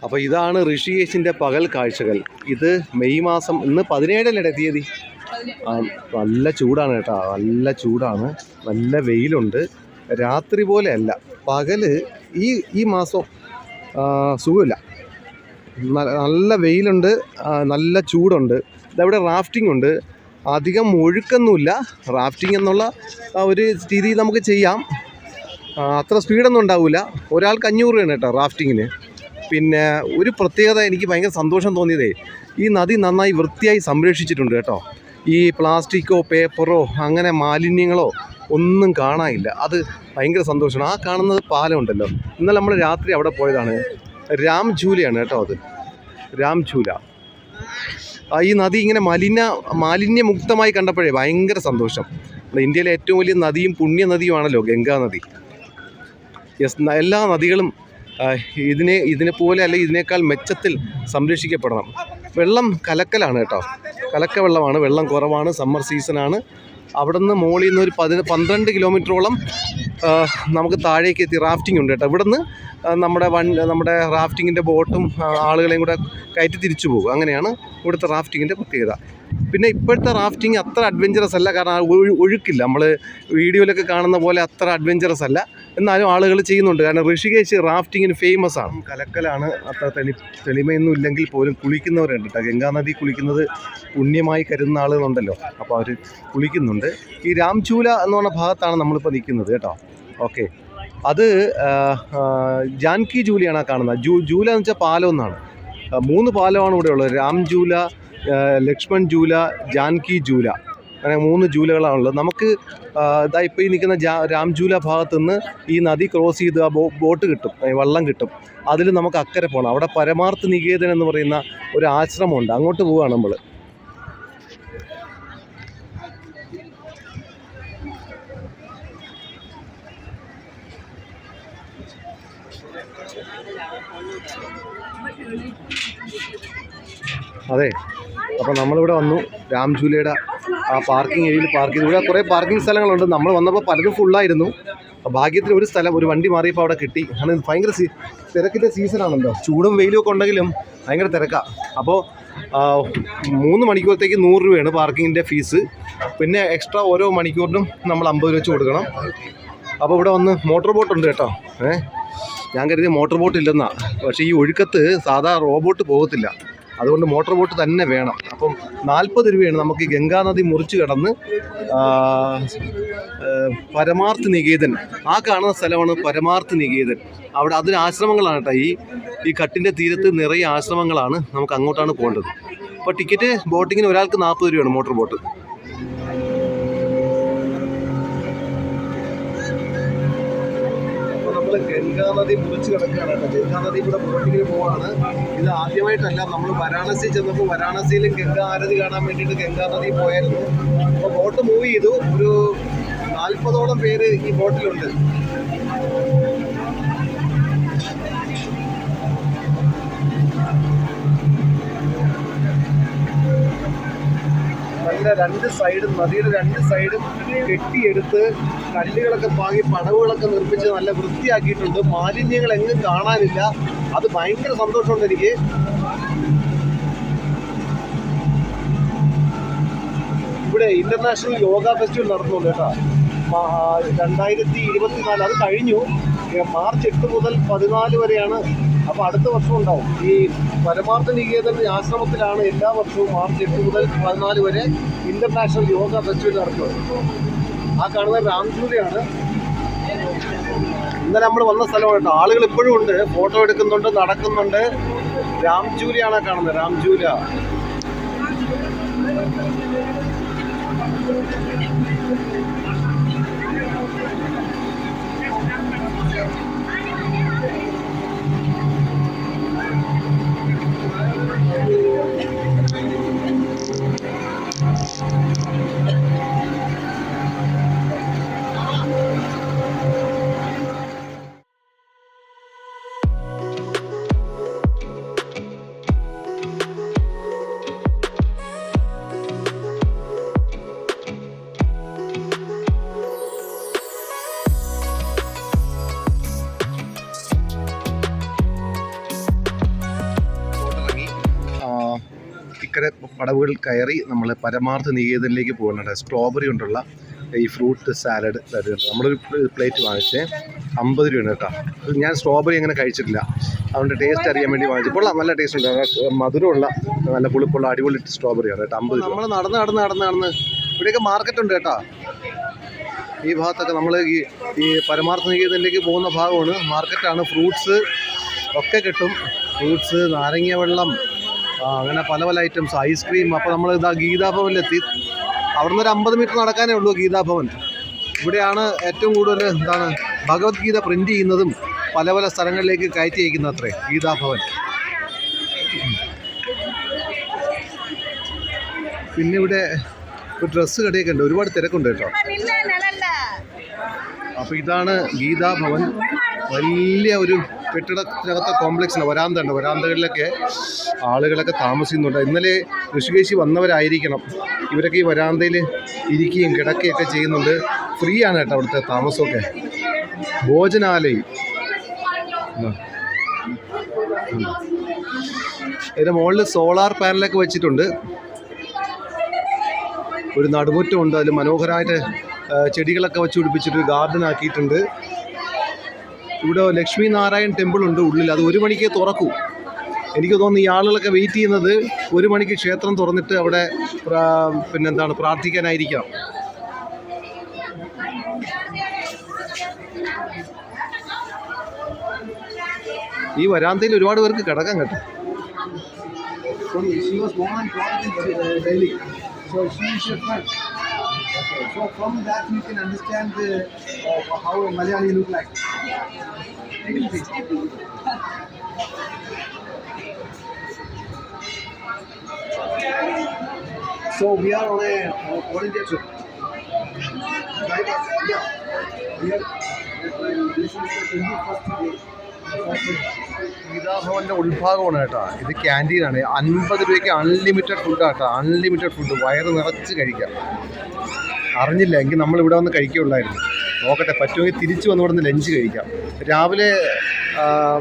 അപ്പോൾ ഇതാണ് ഋഷികേശിൻ്റെ പകൽ കാഴ്ചകൾ. ഇത് മെയ് മാസം, ഇന്ന് 17 തീയതി. നല്ല ചൂടാണ് കേട്ടോ, നല്ല ചൂടാണ്, നല്ല വെയിലുണ്ട്. രാത്രി പോലെ അല്ല, പകല് ഈ മാസം സുഖമില്ല. നല്ല വെയിലുണ്ട്, നല്ല ചൂടുണ്ട്. ഇതവിടെ റാഫ്റ്റിംഗ് ഉണ്ട്. അധികം ഒഴുക്കൊന്നുമില്ല. റാഫ്റ്റിംഗ് എന്നുള്ള ഒരു രീതി നമുക്ക് ചെയ്യാം. അത്ര സ്പീഡൊന്നും ഉണ്ടാവില്ല. ഒരാൾക്ക് 500 രൂപയാണ് കേട്ടോ റാഫ്റ്റിങ്ങിന്. പിന്നെ ഒരു പ്രത്യേകത, എനിക്ക് ഭയങ്കര സന്തോഷം തോന്നിയതേ, ഈ നദി നന്നായി വൃത്തിയായി സംരക്ഷിച്ചിട്ടുണ്ട് കേട്ടോ. ഈ പ്ലാസ്റ്റിക്കോ പേപ്പറോ അങ്ങനെ മാലിന്യങ്ങളോ ഒന്നും കാണാനില്ല. അത് ഭയങ്കര സന്തോഷമാണ്. ആ കാണുന്നത് പാലമുണ്ടല്ലോ, ഇന്നലെ നമ്മൾ രാത്രി അവിടെ പോയതാണ്. രാംഝൂലയാണ് കേട്ടോ അത്, രാംഝൂല. ഈ നദി ഇങ്ങനെ മാലിന്യമുക്തമായി കണ്ടപ്പോഴേ ഭയങ്കര സന്തോഷം. നമ്മുടെ ഇന്ത്യയിലെ ഏറ്റവും വലിയ നദിയും പുണ്യ നദിയുമാണല്ലോ ഗംഗാ നദി. എല്ലാ നദികളും ഇതിനെപ്പോലെ അല്ലെങ്കിൽ ഇതിനേക്കാൾ മെച്ചത്തിൽ സംരക്ഷിക്കപ്പെടണം. വെള്ളം കലക്കലാണ് കേട്ടോ, കലക്ക വെള്ളമാണ്, വെള്ളം കുറവാണ്, സമ്മർ സീസണാണ്. അവിടെ നിന്ന് മുകളിൽ നിന്ന് ഒരു 12 കിലോമീറ്ററോളം നമുക്ക് താഴേക്ക് എത്തി റാഫ്റ്റിംഗ് ഉണ്ട് കേട്ടോ. ഇവിടെ നിന്ന് നമ്മുടെ റാഫ്റ്റിങ്ങിൻ്റെ ബോട്ടും ആളുകളെയും കൂടെ കയറ്റി തിരിച്ചു പോകും. അങ്ങനെയാണ് ഇവിടുത്തെ റാഫ്റ്റിങ്ങിൻ്റെ പ്രത്യേകത. പിന്നെ ഇപ്പോഴത്തെ റാഫ്റ്റിംഗ് അത്ര അഡ്വഞ്ചറസ് അല്ല, കാരണം ഒഴുക്കില്ല. നമ്മൾ വീഡിയോയിലൊക്കെ കാണുന്ന പോലെ അത്ര അഡ്വഞ്ചറസ് അല്ല, എന്നാലും ആളുകൾ ചെയ്യുന്നുണ്ട്. കാരണം ഋഷികേശ് റാഫ്റ്റിങ്ങിന് ഫേമസ് ആണ്. കലക്കലാണ്, അത്ര തെളിമയൊന്നും ഇല്ലെങ്കിൽ പോലും കുളിക്കുന്നവരുണ്ട് കേട്ടോ. ഗംഗാനദി കുളിക്കുന്നത് പുണ്യമായി കരുതുന്ന ആളുകളുണ്ടല്ലോ, അപ്പോൾ അവർ കുളിക്കുന്നുണ്ട്. ഈ രാംഝൂല എന്ന് പറഞ്ഞ ഭാഗത്താണ് നമ്മളിപ്പോൾ നിൽക്കുന്നത് കേട്ടോ. ഓക്കെ, അത് ജാൻകി ജൂലിയാണ് കാണുന്നത്. ജൂല എന്ന് വെച്ചാൽ പാലം എന്നാണ്. 3 പാലമാണ് ഇവിടെ ഉള്ളത്: രാംഝൂല, ലക്ഷ്മൺ ജൂല, ജാൻകി ജൂല. അങ്ങനെ 3 ജൂലകളാണുള്ളത്. നമുക്ക് ഇതാ ഇപ്പോൾ ഈ നിൽക്കുന്ന രാംഝൂല ഭാഗത്തു നിന്ന് ഈ നദി ക്രോസ് ചെയ്ത് ആ ബോട്ട് കിട്ടും, വള്ളം കിട്ടും. അതിൽ നമുക്ക് അക്കരെ പോകണം. അവിടെ പരമാർത്ഥ നികേതൻ എന്ന് പറയുന്ന ഒരു ആശ്രമമുണ്ട്, അങ്ങോട്ട് പോവുകയാണ് നമ്മൾ. അതെ, അപ്പോൾ നമ്മളിവിടെ വന്നു. രാംഝൂലയുടെ ആ പാർക്കിംഗ് ഏരിയയിൽ പാർക്ക് ചെയ്തു. ഇവിടെ കുറേ പാർക്കിംഗ് സ്ഥലങ്ങളുണ്ട്. നമ്മൾ വന്നപ്പോൾ പലതും ഫുള്ളായിരുന്നു. ഭാഗ്യത്തിന് ഒരു സ്ഥലം, ഒരു വണ്ടി മാറിയപ്പോൾ അവിടെ കിട്ടി. കാരണം ഭയങ്കര തിരക്കിൻ്റെ സീസണാണല്ലോ, ചൂടും വെയിലും ഒക്കെ ഉണ്ടെങ്കിലും ഭയങ്കര തിരക്കാണ്. അപ്പോൾ 3 മണിക്കൂറത്തേക്ക് 100 രൂപയാണ് പാർക്കിങ്ങിൻ്റെ ഫീസ്. പിന്നെ എക്സ്ട്രാ ഓരോ മണിക്കൂറിനും നമ്മൾ 50 രൂപ വെച്ച് കൊടുക്കണം. അപ്പോൾ ഇവിടെ വന്ന് മോട്ടോർ ബോട്ടുണ്ട് കേട്ടോ. ഞാൻ കരുതി മോട്ടോർ ബോട്ട് ഇല്ലെന്നാണ്, പക്ഷേ ഈ ഒഴുക്കത്ത് സാധാ റോബോട്ട് പോകത്തില്ല, അതുകൊണ്ട് മോട്ടോർ ബോട്ട് തന്നെ വേണം. അപ്പം 40 രൂപയാണ് നമുക്ക് ഈ ഗംഗാനദി മുറിച്ച് കടന്ന് പരമാർത്ഥ നികേതൻ. ആ കാണുന്ന സ്ഥലമാണ് പരമാർത്ഥ നികേതൻ. അവിടെ അതിന് ആശ്രമങ്ങളാണ് കേട്ടോ. ഈ കട്ടിൻ്റെ തീരത്ത് നിറയെ ആശ്രമങ്ങളാണ്. നമുക്ക് അങ്ങോട്ടാണ് പോകേണ്ടത്. അപ്പോൾ ടിക്കറ്റ് ബോട്ടിങ്ങിന് ഒരാൾക്ക് 40 രൂപയാണ് മോട്ടോർ ബോട്ട്. ഗംഗാനദി മുറിച്ച് കിടക്കുകയാണ് കേട്ടോ. ഗംഗാനദി കൂടെ ബോട്ടിങ്ങിന് പോവാണ്. ഇത് ആദ്യമായിട്ടല്ല, നമ്മൾ വാരാണസി ചെന്നപ്പോൾ വാരാണസിയിലും ഗംഗാ ആരതി കാണാൻ വേണ്ടിയിട്ട് ഗംഗാനദി പോയായിരുന്നു. അപ്പോൾ ബോട്ട് മൂവ് ചെയ്തു. ഒരു 40ഓളം പേര് ഈ ബോട്ടിലുണ്ട്. നല്ല 2 സൈഡും, നദിയുടെ 2 സൈഡും കെട്ടിയെടുത്ത് കല്ലുകളൊക്കെ പാകി പടവുകളൊക്കെ നിർമ്മിച്ച് നല്ല വൃത്തിയാക്കിയിട്ടുണ്ട്. മാലിന്യങ്ങൾ എങ്ങും കാണാനില്ല. അത് ഭയങ്കര സന്തോഷമുണ്ട് എനിക്ക്. ഇവിടെ ഇന്റർനാഷണൽ യോഗ ഫെസ്റ്റിവൽ നടത്തുന്നുണ്ട് കേട്ടോ. 2024 അത് കഴിഞ്ഞു. മാർച്ച് 8 മുതൽ 14 വരെയാണ്. അപ്പോൾ അടുത്ത വർഷം ഉണ്ടാവും. ഈ പരമാർത്ഥ നികേതൻ ആശ്രമത്തിലാണ് എല്ലാ വർഷവും മാർച്ച് 8 മുതൽ 14 വരെ ഇന്റർനാഷണൽ യോഗ ഫെസ്റ്റിവൽ നടത്തുന്നത്. ആ കാണുന്ന രാംഝൂലയാണ്. ഇന്നലെ നമ്മൾ വന്ന സ്ഥലമാണ് കേട്ടോ. ആളുകൾ ഇപ്പോഴും ഉണ്ട്, ഫോട്ടോ എടുക്കുന്നുണ്ട്, നടക്കുന്നുണ്ട്. രാംഝൂലയാണ് കാണുന്നത്, രാംഝൂല. അക്കരെ പടവുകൾ കയറി നമ്മൾ പരമാർത്ഥ നികേതനിലേക്ക് പോകുന്നുണ്ട്. സ്ട്രോബെറി കൊണ്ടുള്ള ഈ ഫ്രൂട്ട് സാലഡ് തരുന്നുണ്ട്. നമ്മളൊരു പ്ലേറ്റ് വാങ്ങിച്ചേ 50 രൂപയാണ് കേട്ടോ. ഞാൻ സ്ട്രോബെറി അങ്ങനെ കഴിച്ചിട്ടില്ല, അതുകൊണ്ട് ടേസ്റ്റ് അറിയാൻ വേണ്ടി വാങ്ങിച്ചു. കൊള്ളാം, നല്ല ടേസ്റ്റ് ഉണ്ട്. മധുരമുള്ള നല്ല പുളിപ്പുള്ള അടിപൊളി സ്ട്രോബെറിയാണ് കേട്ടോ. 50 രൂപ. നമ്മൾ നടന്ന് ഇവിടെയൊക്കെ മാർക്കറ്റ് ഉണ്ട് കേട്ടോ. ഈ ഭാഗത്തൊക്കെ നമ്മൾ ഈ പരമാർത്ഥ നികേതനിലേക്ക് പോകുന്ന ഭാഗമാണ്, മാർക്കറ്റാണ്. ഫ്രൂട്ട്സ് ഒക്കെ കിട്ടും. ഫ്രൂട്ട്സ്, നാരങ്ങ വെള്ളം, അങ്ങനെ പല പല ഐറ്റംസ്, ഐസ്ക്രീം. അപ്പോൾ നമ്മൾ ഇതാ ഗീതാഭവനിലെത്തി. അവിടെ നിന്ന് ഒരു 50 മീറ്റർ നടക്കാനേ ഉള്ളൂ ഗീതാഭവൻ. ഇവിടെയാണ് ഏറ്റവും കൂടുതൽ ഭഗവത്ഗീത പ്രിൻ്റ് ചെയ്യുന്നതും പല പല സ്ഥലങ്ങളിലേക്ക് കയറ്റി അയക്കുന്ന അത്രേ ഗീതാഭവൻ. പിന്നെ ഇവിടെ ഒരു ഡ്രസ്സ് കടയൊക്കെ ഉണ്ട്, ഒരുപാട് തിരക്കുണ്ട് കേട്ടോ. അപ്പോൾ ഇതാണ് ഗീതാഭവൻ. വലിയ ഒരു കെട്ടിടത്തിനകത്തെ കോംപ്ലക്സാണ്. വരാന്ത ഉണ്ട്, വരാന്തകളിലൊക്കെ ആളുകളൊക്കെ താമസിക്കുന്നുണ്ട്. ഇന്നലെ ഋഷികേശി വന്നവരായിരിക്കണം. ഇവരൊക്കെ ഈ വരാന്തയിൽ ഇരിക്കുകയും കിടക്കുകയൊക്കെ ചെയ്യുന്നുണ്ട്. ഫ്രീ ആണ് കേട്ടോ അവിടുത്തെ താമസമൊക്കെ. ഭോജനാലയം ഇതിൻ്റെ മുകളിൽ സോളാർ പാനലൊക്കെ വെച്ചിട്ടുണ്ട്. ഒരു നടുമുറ്റമുണ്ട്, അതിൽ മനോഹരമായിട്ട് ചെടികളൊക്കെ വെച്ച് പിടിപ്പിച്ചിട്ട് ഗാർഡൻ ആക്കിയിട്ടുണ്ട്. ഇവിടെ ലക്ഷ്മി നാരായൺ ടെമ്പിൾ ഉണ്ട് ഉള്ളിൽ, അത് 1 മണിക്ക് തുറക്കൂ. എനിക്ക് തോന്നുന്നു ഈ ആളുകളൊക്കെ വെയിറ്റ് ചെയ്യുന്നത് 1 മണിക്ക് ക്ഷേത്രം തുറന്നിട്ട് അവിടെ പിന്നെന്താണ് പ്രാർത്ഥിക്കാനായിരിക്കാം. ഈ വരാന്തയിൽ ഒരുപാട് പേർക്ക് കിടക്കാൻ കേട്ടോ. So from that you can understand how Malayali look like. So we are on a volunteer trip. This is the 21st day. ഗീതാഭവൻ്റെ ഉൾഭാഗമാണ് കേട്ടോ. ഇത് ക്യാൻറ്റീനാണ്. 50 രൂപയ്ക്ക് അൺലിമിറ്റഡ് ഫുഡാട്ടോ. അൺലിമിറ്റഡ് ഫുഡ്, വയറ് നിറച്ച് കഴിക്കാം. അറിഞ്ഞില്ല എങ്കിൽ നമ്മളിവിടെ വന്ന് കഴിക്കുകയുള്ളായിരുന്നു. നോക്കട്ടെ, പറ്റുമെങ്കിൽ തിരിച്ച് വന്ന് ഇവിടെ നിന്ന് ലഞ്ച് കഴിക്കാം. രാവിലെ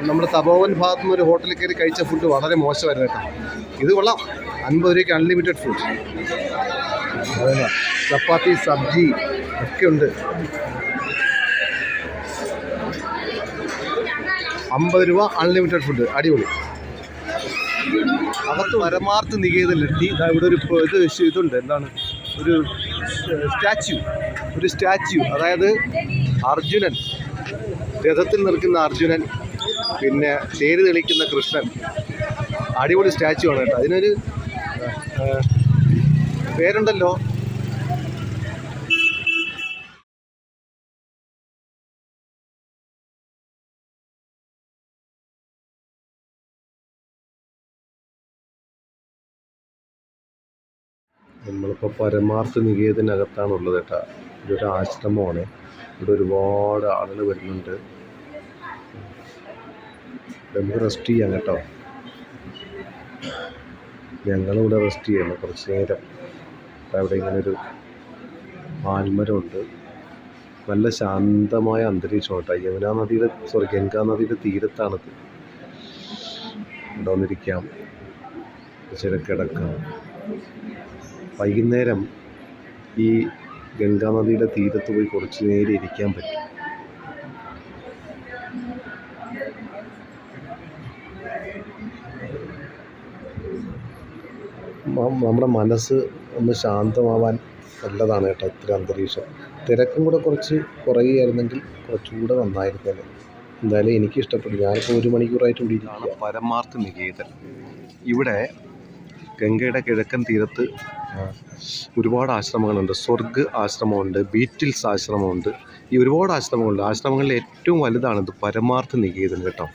നമ്മുടെ തപോവൻ ഭാഗത്തു നിന്ന് ഒരു ഹോട്ടലിൽ കയറി കഴിച്ച ഫുഡ് വളരെ മോശമായിരുന്നു കേട്ടോ. ഇത് കൊള്ളാം, 50 രൂപയ്ക്ക് അൺലിമിറ്റഡ് ഫുഡ്. അതല്ല, ചപ്പാത്തി, സബ്ജി ഒക്കെ ഉണ്ട്. 50 രൂപ അൺലിമിറ്റഡ് ഫുഡ്, അടിപൊളി. അകത്ത് പരമാർത്ഥ നികേതനിലെത്തി. ഇവിടെ ഒരു ഇതുണ്ട്, എന്താണ്, ഒരു സ്റ്റാച്യു. അതായത് അർജുനൻ, രഥത്തിൽ നിൽക്കുന്ന അർജുനൻ, പിന്നെ തേര് തെളിക്കുന്ന കൃഷ്ണൻ. അടിപൊളി സ്റ്റാച്യു ആണ് കേട്ടോ. അതിനൊരു പേരുണ്ടല്ലോ. നമ്മളിപ്പോൾ പരമാർത്ഥ നികേതനകത്താണുള്ളത് കേട്ടോ. ഇതൊരു ആശ്രമമാണ്. ഇവിടെ ഒരുപാട് ആളുകൾ വരുന്നുണ്ട്. നമുക്ക് റെസ്റ്റ് ചെയ്യാം കേട്ടോ. ഞങ്ങളിവിടെ റെസ്റ്റ് ചെയ്യണം കുറച്ച് നേരം. അവിടെ ഇങ്ങനൊരു ആൽമരമുണ്ട്. നല്ല ശാന്തമായ അന്തരീക്ഷം കേട്ടോ. ഗംഗാ നദിയുടെ തീരത്താണിത്. ഇവിടെ വന്നിരിക്കാം, ഇച്ചിരി കിടക്കാം. വൈകുന്നേരം ഈ ഗംഗാനദിയുടെ തീരത്ത് പോയി കുറച്ച് നേരം ഇരിക്കാൻ പറ്റും. നമ്മുടെ മനസ്സ് ഒന്ന് ശാന്തമാവാൻ നല്ലതാണ് കേട്ടോ ഇത്ര അന്തരീക്ഷം. തിരക്കും കൂടെ കുറച്ച് കുറയുകയായിരുന്നെങ്കിൽ കുറച്ചുകൂടെ നന്നായിരുന്നല്ലേ. എന്തായാലും എനിക്ക് ഇഷ്ടപ്പെട്ടു. ഞാനിപ്പോൾ 1 മണിക്കൂറായിട്ട് ഇവിടെ ഇരിക്കുകയാണ്. പരമാർത്ഥ നികേതൻ. ഇവിടെ ഗംഗയുടെ കിഴക്കൻ തീരത്ത് ഒരുപാട് ആശ്രമങ്ങളുണ്ട്. സ്വർഗ് ആശ്രമമുണ്ട്, ബീറ്റിൽസ് ആശ്രമമുണ്ട്. ഈ ഒരുപാട് ആശ്രമങ്ങളുണ്ട്. ആശ്രമങ്ങളിൽ ഏറ്റവും വലുതാണിത് പരമാർത്ഥ നികേതൻ കേട്ടോ.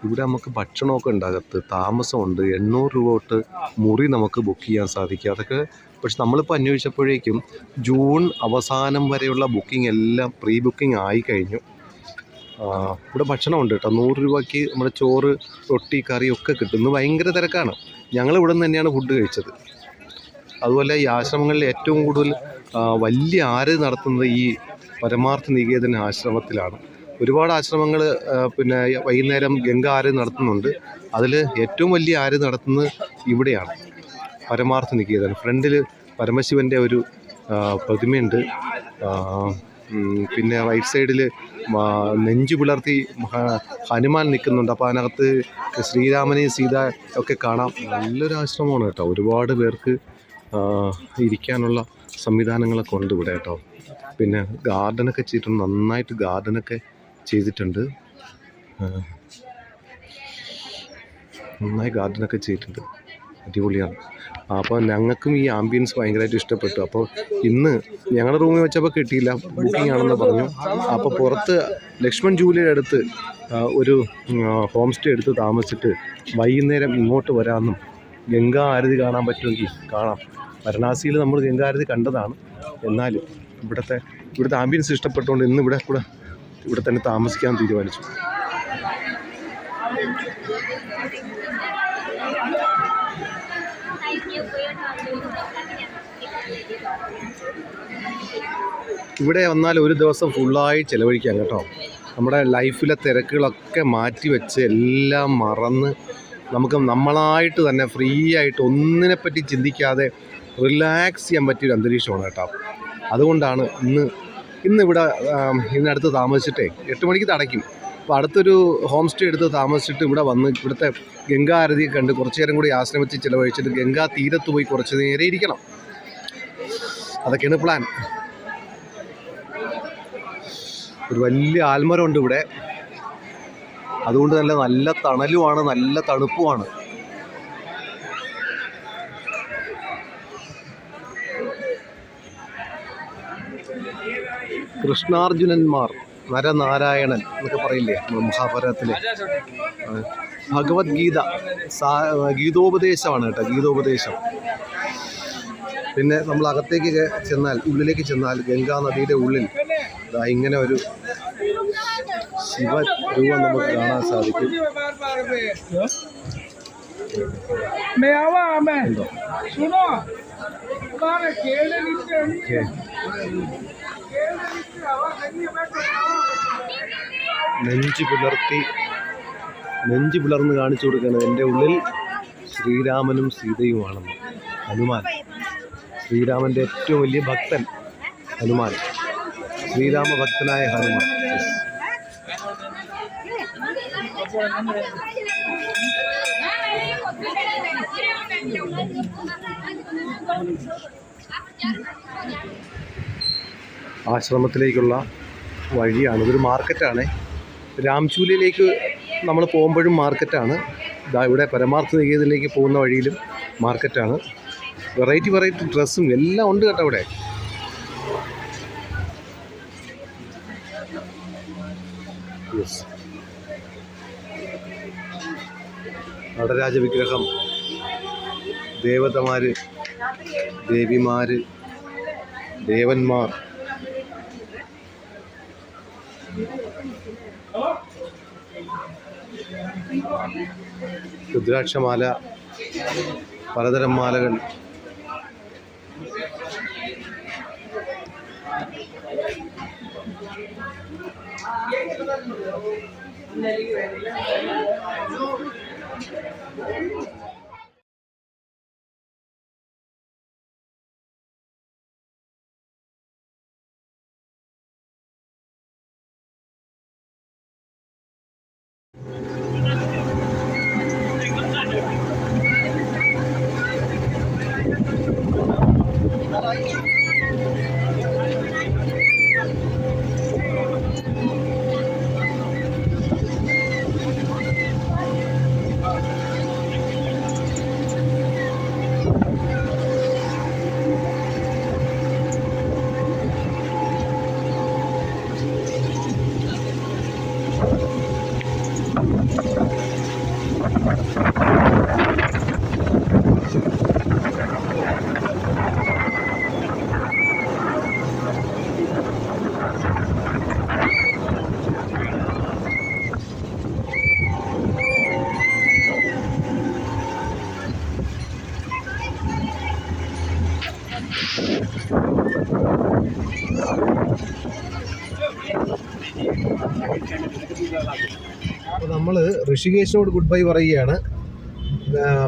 ഇവിടെ നമുക്ക് ഭക്ഷണമൊക്കെ ഉണ്ട്, അകത്ത് താമസമുണ്ട്. 800 രൂപ തൊട്ട് മുറി നമുക്ക് ബുക്ക് ചെയ്യാൻ സാധിക്കും. അതൊക്കെ പക്ഷെ നമ്മളിപ്പോൾ അന്വേഷിച്ചപ്പോഴേക്കും ജൂൺ അവസാനം വരെയുള്ള ബുക്കിംഗ് എല്ലാം പ്രീ ബുക്കിംഗ് ആയിക്കഴിഞ്ഞു. ഇവിടെ ഭക്ഷണമുണ്ട് കേട്ടോ. 100 രൂപയ്ക്ക് നമ്മുടെ ചോറ്, റൊട്ടി, കറി ഒക്കെ കിട്ടുന്നു. ഭയങ്കര തിരക്കാണ്. ഞങ്ങൾ ഇവിടെ നിന്ന് തന്നെയാണ് ഫുഡ് കഴിച്ചത്. അതുപോലെ ഈ ആശ്രമങ്ങളിൽ ഏറ്റവും കൂടുതൽ വലിയ ആരതി നടത്തുന്നത് ഈ പരമാർത്ഥ നികേതൻ ആശ്രമത്തിലാണ്. ഒരുപാട് ആശ്രമങ്ങൾ പിന്നെ വൈകുന്നേരം ഗംഗ ആരതി നടത്തുന്നുണ്ട്. അതിൽ ഏറ്റവും വലിയ ആരതി നടത്തുന്നത് ഇവിടെയാണ്. പരമാർത്ഥ നികേതൻ. ഫ്രണ്ടിൽ പരമശിവൻ്റെ ഒരു പ്രതിമയുണ്ട്. പിന്നെ റൈറ്റ് സൈഡിൽ നെഞ്ചു പുലർത്തി ഹനുമാൻ നിൽക്കുന്നുണ്ട്. അപ്പോൾ അതിനകത്ത് ശ്രീരാമനെയും സീത ഒക്കെ കാണാം. നല്ലൊരു ആശ്രമമാണ് കേട്ടോ. ഒരുപാട് പേർക്ക് ഇരിക്കാനുള്ള സംവിധാനങ്ങളൊക്കെ ഉണ്ട് ഇവിടെ കേട്ടോ. പിന്നെ ഗാർഡനൊക്കെ ചെയ്തിട്ടുണ്ട്, നന്നായിട്ട് ഗാർഡനൊക്കെ ചെയ്തിട്ടുണ്ട്. നന്നായി ഗാർഡനൊക്കെ ചെയ്തിട്ടുണ്ട്, അടിപൊളിയാണ്. അപ്പോൾ ഞങ്ങൾക്കും ഈ ആംബിയൻസ് ഭയങ്കരമായിട്ട് ഇഷ്ടപ്പെട്ടു. അപ്പോൾ ഇന്ന് ഞങ്ങളുടെ റൂമിൽ വെച്ചപ്പോൾ കിട്ടിയില്ല, ബുക്കിംഗ് ആണെന്ന് പറഞ്ഞു. അപ്പോൾ പുറത്ത് ലക്ഷ്മൺ ജൂലിയുടെ അടുത്ത് ഒരു ഹോം സ്റ്റേ എടുത്ത് താമസിച്ചിട്ട് വൈകുന്നേരം ഇങ്ങോട്ട് വരാമെന്നും ഗംഗാ ആരതി കാണാൻ പറ്റുമെങ്കിൽ കാണാം. വാരണാസിയിൽ നമ്മൾ ഗംഗാ ആരതി കണ്ടതാണ്. എന്നാലും ഇവിടുത്തെ ആംബിയൻസ് ഇഷ്ടപ്പെട്ടുകൊണ്ട് ഇന്ന് ഇവിടെ തന്നെ താമസിക്കാൻ തീരുമാനിച്ചു. ഇവിടെ വന്നാൽ ഒരു ദിവസം ഫുള്ളായി ചിലവഴിക്കാം കേട്ടോ. നമ്മുടെ ലൈഫിലെ തിരക്കുകളൊക്കെ മാറ്റി വെച്ച് എല്ലാം മറന്ന് നമുക്ക് നമ്മളായിട്ട് തന്നെ ഫ്രീ ആയിട്ട് ഒന്നിനെപ്പറ്റി ചിന്തിക്കാതെ റിലാക്സ് ചെയ്യാൻ പറ്റിയൊരു അന്തരീക്ഷമാണ് കേട്ടോ. അതുകൊണ്ടാണ് ഇന്നിവിടെ ഇതിനടുത്ത് താമസിച്ചിട്ടേ 8 മണിക്ക് അടയ്ക്കും. അപ്പോൾ അടുത്തൊരു ഹോം സ്റ്റേ എടുത്ത് താമസിച്ചിട്ട് ഇവിടെ വന്ന് ഇവിടുത്തെ ഗംഗാ ആരതി കണ്ട് കുറച്ച് നേരം കൂടി ആശ്രമിച്ച് ചിലവഴിച്ചിട്ട് ഗംഗാ തീരത്ത് പോയി കുറച്ച് നേരം ഇരിക്കണം. അതൊക്കെയാണ് പ്ലാൻ. ഒരു വലിയ ആൽമരമുണ്ട് ഇവിടെ, അതുകൊണ്ട് നല്ല തണലുമാണ്, നല്ല തണുപ്പുമാണ്. കൃഷ്ണാർജുനന്മാർ, നരനാരായണൻ എന്നൊക്കെ പറയില്ലേ മഹാഭാരതത്തിലെ. ഭഗവത്ഗീത ഗീതോപദേശമാണ് കേട്ടോ, ഗീതോപദേശം. പിന്നെ നമ്മൾ ഉള്ളിലേക്ക് ചെന്നാൽ ഗംഗാ നദിയുടെ ഉള്ളിൽ ഇങ്ങനെ ഒരു ശിവരൂപം നമുക്ക് കാണാൻ സാധിക്കും. നെഞ്ചു പുലർന്ന് കാണിച്ചു കൊടുക്കുകയാണ്. എൻ്റെ ഉള്ളിൽ ശ്രീരാമനും സീതയുമാണെന്ന്. ഹനുമാൻ, ശ്രീരാമൻ്റെ ഏറ്റവും വലിയ ഭക്തൻ ഹനുമാൻ, ശ്രീരാമ ഭക്തനായ ഹനുമാൻ. ആശ്രമത്തിലേക്കുള്ള വഴിയാണ്. ഇതൊരു മാർക്കറ്റാണ്. രാംചൂലിലേക്ക് നമ്മൾ പോകുമ്പോഴും മാർക്കറ്റാണ്. ഇവിടെ പരമാർത്ഥ നികേതനിലേക്ക് പോകുന്ന വഴിയിലും മാർക്കറ്റാണ്. വെറൈറ്റി ഡ്രസ്സും എല്ലാം ഉണ്ട് കേട്ടോ ഇവിടെ. നടരാജ വിഗ്രഹം, ദേവതമാര്, ദേവിമാര്, ദേവന്മാർ, രുദ്രാക്ഷമാല, പലതരം മാലകൾ. അപ്പോൾ നമ്മൾ ഋഷികേശിനോട് ഗുഡ് ബൈ പറയുകയാണ്.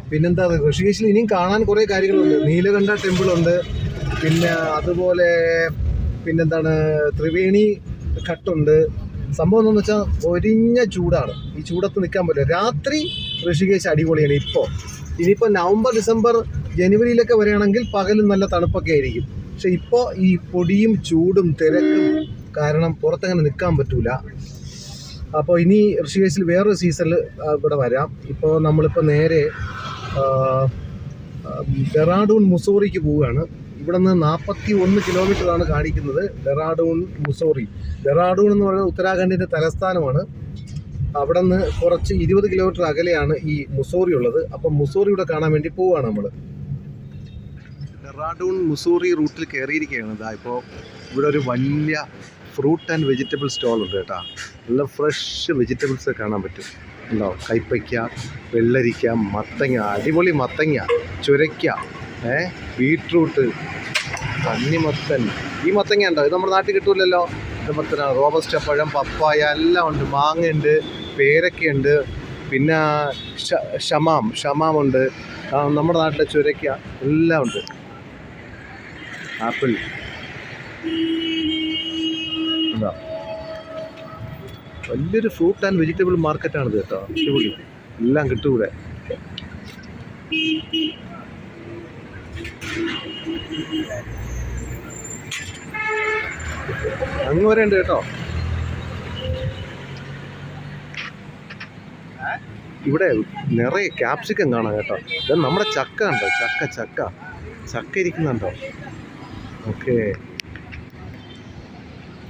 പിന്നെന്താ ഋഷികേശിൽ ഇനിയും കാണാൻ കുറേ കാര്യങ്ങളുണ്ട്. നീലകണ്ഠ ടെമ്പിളുണ്ട്, പിന്നെ അതുപോലെ പിന്നെന്താണ് ത്രിവേണി ഘട്ടുണ്ട്. സംഭവം എന്താണെന്ന് വെച്ചാൽ ഒരിഞ്ഞ ചൂടാണ്, ഈ ചൂടത്ത് നിൽക്കാൻ പറ്റില്ല. രാത്രി ഋഷികേശ് അടിപൊളിയാണ്. ഇനിയിപ്പോൾ നവംബർ ഡിസംബർ ജനുവരിയിലൊക്കെ വരികയാണെങ്കിൽ പകലും നല്ല തണുപ്പൊക്കെ ആയിരിക്കും. പക്ഷെ ഇപ്പോൾ ഈ പൊടിയും ചൂടും തിരക്കും കാരണം പുറത്തങ്ങനെ നിൽക്കാൻ പറ്റൂല. അപ്പോൾ ഇനി ഋഷികേശിൽ വേറൊരു സീസണിൽ ഇവിടെ വരാം. ഇപ്പോൾ നമ്മളിപ്പോൾ നേരെ ഡെറാഡൂൺ മുസോറിക്ക് പോവുകയാണ്. ഇവിടെ നിന്ന് 41 കിലോമീറ്ററാണ് കാണിക്കുന്നത് ഡെറാഡൂൺ മുസോറി. ഡെറാഡൂൺ എന്ന് പറയുന്നത് ഉത്തരാഖണ്ഡിൻ്റെ തലസ്ഥാനമാണ്. അവിടെ നിന്ന് കുറച്ച് 20 കിലോമീറ്റർ അകലെയാണ് ഈ മുസോറി ഉള്ളത്. അപ്പം മുസോറി ഇവിടെ കാണാൻ വേണ്ടി പോവുകയാണ് നമ്മൾ. ഡെറാഡൂൺ മുസോറി റൂട്ടിൽ കയറിയിരിക്കുകയാണ്. ഇതാ ഇപ്പോൾ ഇവിടെ ഒരു വലിയ ഫ്രൂട്ട് ആൻഡ് വെജിറ്റബിൾ സ്റ്റോൾ ഉണ്ട് കേട്ടോ. നല്ല ഫ്രഷ് വെജിറ്റബിൾസ് കാണാൻ പറ്റും. ഉണ്ടോ? കൈപ്പയ്ക്ക, വെള്ളരിക്ക, മത്തങ്ങ, അടിപൊളി മത്തങ്ങ, ചുരയ്ക്ക, ബീട്രൂട്ട്, തണ്ണിമത്തൻ. ഈ മത്തങ്ങ ഉണ്ടോ? ഇത് നമ്മുടെ നാട്ടിൽ കിട്ടൂലല്ലോ. ഇത് മത്തനാണ്. റോബസ്റ്റ പഴം, പപ്പായ എല്ലാം ഉണ്ട്. മാങ്ങയുണ്ട്, പേരക്കയുണ്ട്, പിന്നെ ഷമാമുണ്ട്, നമ്മുടെ നാട്ടിലെ ചുരയ്ക്ക എല്ലാം ഉണ്ട്. ആപ്പിൾ എന്താ വലിയൊരു ഫ്രൂട്ട് ആൻഡ് വെജിറ്റബിൾ മാർക്കറ്റാണിത് കേട്ടോ. അടിപൊളി, എല്ലാം കിട്ടും ഇവിടെ. അങ്ങ് വരെ ഉണ്ട് കേട്ടോ. ഇവിടെ നിറയെ ക്യാപ്സിക്കം കാണാം കേട്ടോ. ഇത് നമ്മുടെ ചക്ക ഉണ്ടോ? ചക്ക ഇരിക്കുന്നുണ്ടോ? ഓക്കെ,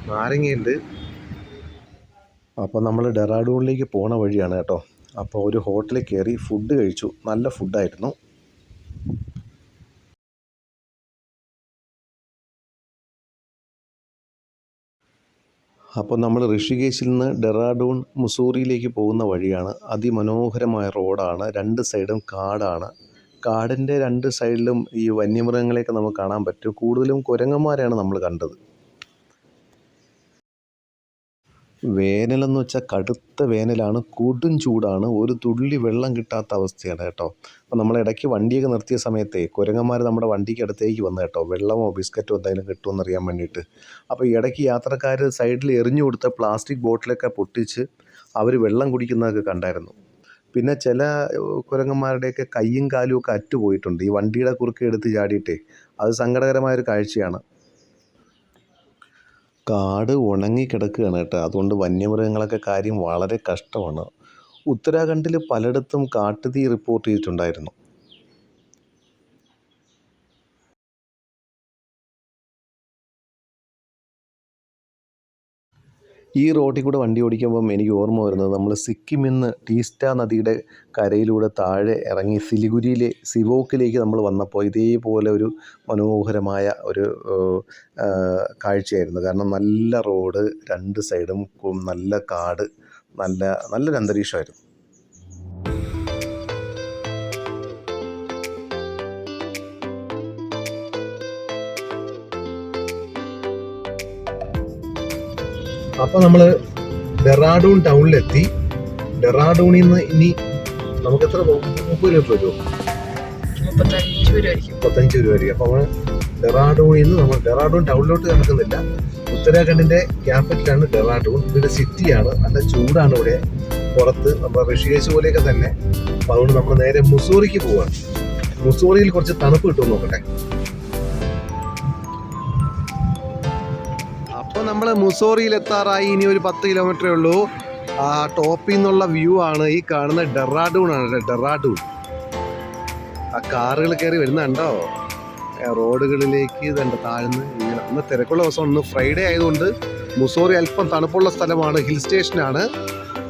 നാരങ്ങയുണ്ട്. അപ്പോൾ നമ്മൾ ഡെറാഡൂണിലേക്ക് പോണ വഴിയാണ് കേട്ടോ. അപ്പോൾ ഒരു ഹോട്ടലിൽ കയറി ഫുഡ് കഴിച്ചു. നല്ല ഫുഡായിരുന്നു. അപ്പോൾ നമ്മൾ ഋഷികേശിൽ നിന്ന് ഡെറാഡൂൺ മുസൂറിയിലേക്ക് പോകുന്ന വഴിയാണ്. അതിമനോഹരമായ റോഡാണ്. 2 സൈഡും കാടാണ്. കാടിൻ്റെ 2 സൈഡിലും ഈ വന്യമൃഗങ്ങളെയൊക്കെ നമുക്ക് കാണാൻ പറ്റും. കൂടുതലും കുരങ്ങന്മാരെയാണ് നമ്മൾ കണ്ടത്. വേനലെന്ന് വെച്ചാൽ കടുത്ത വേനലാണ്, കൊടും ചൂടാണ്, ഒരു തുള്ളി വെള്ളം കിട്ടാത്ത അവസ്ഥയാണ് കേട്ടോ. അപ്പോൾ നമ്മൾ ഇടയ്ക്ക് വണ്ടിയൊക്കെ നിർത്തിയ സമയത്തെ കുരങ്ങന്മാർ നമ്മുടെ വണ്ടിക്ക് അടുത്തേക്ക് വന്നു കേട്ടോ. വെള്ളമോ ബിസ്ക്കറ്റോ എന്തെങ്കിലും കിട്ടുമെന്ന് അറിയാൻ വേണ്ടിയിട്ട്. അപ്പോൾ ഇടയ്ക്ക് യാത്രക്കാർ സൈഡിൽ എറിഞ്ഞു കൊടുത്ത പ്ലാസ്റ്റിക് ബോട്ടിലൊക്കെ പൊട്ടിച്ച് അവർ വെള്ളം കുടിക്കുന്നതൊക്കെ കണ്ടായിരുന്നു. പിന്നെ ചില കുരങ്ങന്മാരുടെയൊക്കെ കയ്യും കാലും ഒക്കെ അറ്റുപോയിട്ടുണ്ട് ഈ വണ്ടിയുടെ കുറുക്കെ എടുത്ത് ചാടിയിട്ടേ. അത് സങ്കടകരമായൊരു കാഴ്ചയാണ്. കാട് ഉണങ്ങിക്കിടക്കുകയാണ് കേട്ടോ. അതുകൊണ്ട് വന്യമൃഗങ്ങളൊക്കെ കാര്യം വളരെ കഷ്ടമാണ്. ഉത്തരാഖണ്ഡിൽ പലയിടത്തും കാട്ടുതീ റിപ്പോർട്ട് ചെയ്തിട്ടുണ്ടായിരുന്നു. ഈ റോഡിൽ കൂടെ വണ്ടി ഓടിക്കുമ്പം എനിക്ക് ഓർമ്മ വരുന്നത് നമ്മൾ സിക്കിമിൽ നിന്ന് ടീസ്റ്റ നദിയുടെ കരയിലൂടെ താഴെ ഇറങ്ങി സിലിഗുരിയിലെ സിവോക്കിലേക്ക് നമ്മൾ വന്നപ്പോൾ ഇതേപോലെ ഒരു മനോഹരമായ ഒരു കാഴ്ചയായിരുന്നു. കാരണം നല്ല റോഡ്, 2 സൈഡും നല്ല കാട്, നല്ലൊരു അന്തരീക്ഷമായിരുന്നു. അപ്പോൾ നമ്മൾ ഡെറാഡൂൺ ടൗണിലെത്തി. ഡെറാഡൂണിൽ നിന്ന് ഇനി നമുക്ക് എത്ര 30 കിലോമീറ്റർ വരുമോ? 35 രൂപ ആയിരിക്കും. അപ്പോൾ നമ്മൾ ഡെറാഡൂണിൽ നിന്ന് നമ്മൾ ഡെറാഡൂൺ ടൗണിലോട്ട് കിടക്കുന്നില്ല. ഉത്തരാഖണ്ഡിൻ്റെ ക്യാപിറ്റലാണ് ഡെറാഡൂൺ. ഇതൊരു സിറ്റിയാണ്. നല്ല ചൂടാണ് ഇവിടെ പുറത്ത്, നമ്മുടെ ഋഷികേശ് പോലെയൊക്കെ തന്നെ. അപ്പോൾ അതുകൊണ്ട് നമ്മൾ നേരെ മുസോറിക്ക് പോവുകയാണ്. മുസോറിയിൽ കുറച്ച് തണുപ്പ് കിട്ടുമെന്ന് നോക്കട്ടെ. അപ്പോൾ നമ്മൾ മുസോറിയിൽ എത്താറായി. ഇനി ഒരു 10 കിലോമീറ്ററേ ഉള്ളൂ. ആ ടോപ്പിൽ നിന്നുള്ള വ്യൂ ആണ് ഈ കാണുന്ന. ഡെറാഡൂൺ ആണ്. ഡെറാഡൂൺ ആ കാറുകൾ കയറി വരുന്നുണ്ടോ റോഡുകളിലേക്ക്. ഇതുണ്ട് താഴ്ന്ന് ഇങ്ങനെ. ഇന്ന് തിരക്കുള്ള ദിവസം, ഇന്ന് ഫ്രൈഡേ ആയതുകൊണ്ട് മുസോറി അല്പം തണുപ്പുള്ള സ്ഥലമാണ്, ഹിൽ സ്റ്റേഷനാണ്.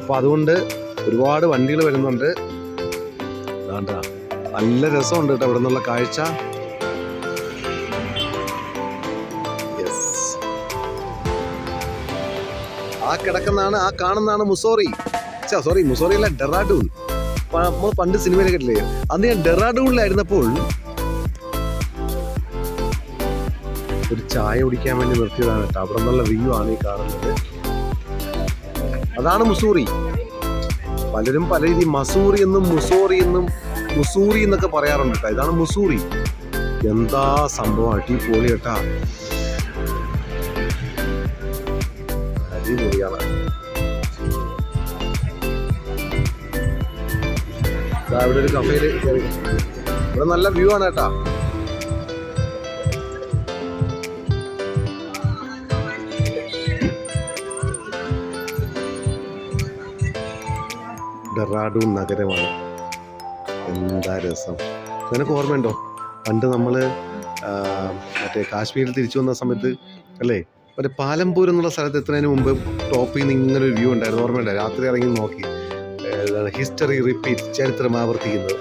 അപ്പോൾ അതുകൊണ്ട് ഒരുപാട് വണ്ടികൾ വരുന്നുണ്ട്. അതാണ്ടാ നല്ല രസമുണ്ട് കേട്ടോ ഇവിടെ നിന്നുള്ള കാഴ്ച. ആ കിടക്കുന്നതാണ്, ആ കാണുന്നതാണ് മുസോറി. സോറി, മുസോറി അല്ല, ഡെറാഡൂൺ. നമ്മൾ പണ്ട് സിനിമയിലെ കേട്ടില്ലേ, അന്ന് ഞാൻ ഡെറാഡൂണിലായിരുന്നപ്പോൾ ഒരു ചായ കുടിക്കാൻ വേണ്ടി നിർത്തിയതാണ് കേട്ടോ. അവിടെ നിന്നുള്ള വ്യൂ ആണ് ഈ കാണുന്നത്. അതാണ് മുസോറി. പലരും പല രീതി മസൂറി എന്നും മുസോറി എന്നും മുസൂറി എന്നൊക്കെ പറയാറുണ്ട് കേട്ടോ. ഇതാണ് മുസൂറി. എന്താ സംഭവം, അടിപൊളി കേട്ടാ, അടിപൊളിയാണ്. ഇവിടെ ഒരു കഫേയിൽ കയറി, ഇവിടെ നല്ല വ്യൂ ആണ് കേട്ടാ. ഡെറാഡൂൺ നഗരമാണ്. എന്താ രസം. നിനക്ക് ഓർമ്മയുണ്ടോ പണ്ട് നമ്മൾ മറ്റേ കാശ്മീരിൽ തിരിച്ചു വന്ന സമയത്ത് അല്ലേ, മറ്റേ പാലംപൂർ എന്നുള്ള സ്ഥലത്ത് എത്തുന്നതിന് മുമ്പ് ടോപ്പിൽ നിന്ന് ഇങ്ങനെ ഒരു വ്യൂ ഉണ്ടായിരുന്നു, ഓർമ്മയുണ്ടോ? രാത്രി ഇറങ്ങി നോക്കി, ഹിസ്റ്ററി റിപ്പീറ്റ്, ചരിത്രം ആവർത്തിക്കുന്നത്.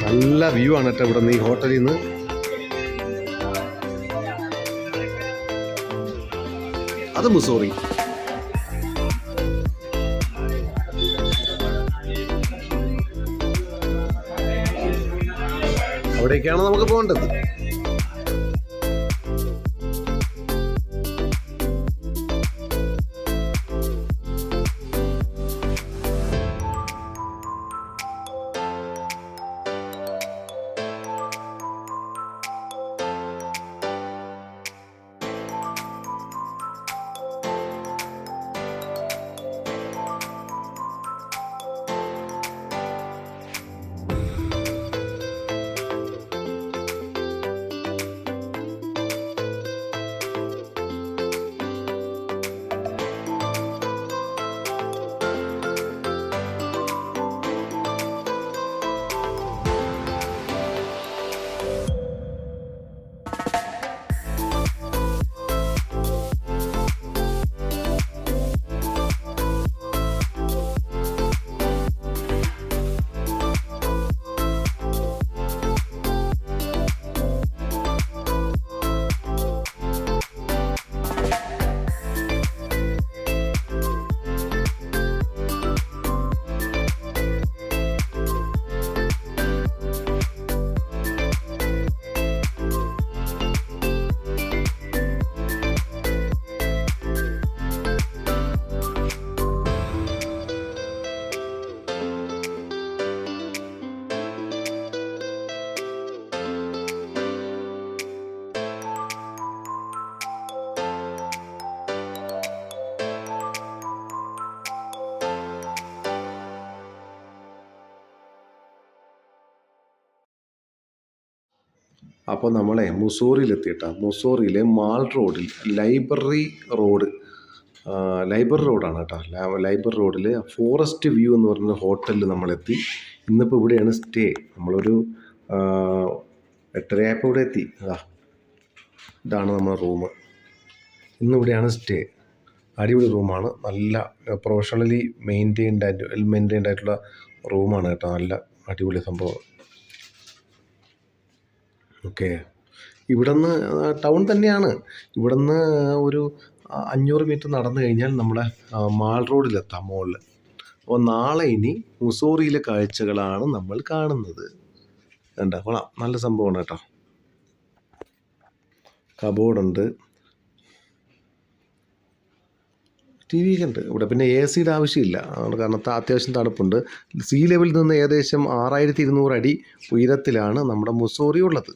നല്ല വ്യൂ ആണ് കേട്ടോ ഇവിടെ നിന്ന്, ഈ ഹോട്ടലിൽ നിന്ന്. അത് മുസോറി. അവിടേക്കാണ് നമുക്ക് പോകേണ്ടത്. അപ്പോൾ നമ്മളെ മുസോറിയിലെത്തിയിട്ടാ. മുസോറിയിലെ മാൾ റോഡിൽ ലൈബ്രറി റോഡാണ് കേട്ടോ. ലൈബ്രറി റോഡിൽ ഫോറസ്റ്റ് വ്യൂ എന്ന് പറയുന്ന ഹോട്ടലിൽ നമ്മളെത്തി. ഇന്നിപ്പോൾ ഇവിടെയാണ് സ്റ്റേ. നമ്മളൊരു 8:30 ഇവിടെ എത്തി. ഇതാണ് നമ്മുടെ റൂം. ഇന്നിവിടെയാണ് സ്റ്റേ. അടിപൊളി റൂമാണ്, നല്ല പ്രൊഫഷണലി മെയിൻറ്റെയിൻഡ് ആയിട്ടുള്ള റൂമാണ് കേട്ടോ. നല്ല അടിപൊളി സംഭവം. ഓക്കെ, ഇവിടുന്ന് ടൗൺ തന്നെയാണ്. ഇവിടുന്ന് ഒരു 500 മീറ്റർ നടന്നു കഴിഞ്ഞാൽ നമ്മുടെ മാൾ റോഡിലെത്താം, മുകളിൽ. അപ്പോൾ നാളെ ഇനി മുസോറിയിലെ കാഴ്ചകളാണ് നമ്മൾ കാണുന്നത്. കണ്ടോ, കൊള്ളാം, നല്ല സംഭവമാണ് കേട്ടോ. കബോർഡുണ്ട്, ടി വി ഉണ്ട് ഇവിടെ. പിന്നെ AC യുടെ ആവശ്യമില്ല, കാരണം അത്യാവശ്യം തണുപ്പുണ്ട്. സീ ലെവലിൽ നിന്ന് ഏകദേശം 6200 അടി ഉയരത്തിലാണ് നമ്മുടെ മുസോറി ഉള്ളത്.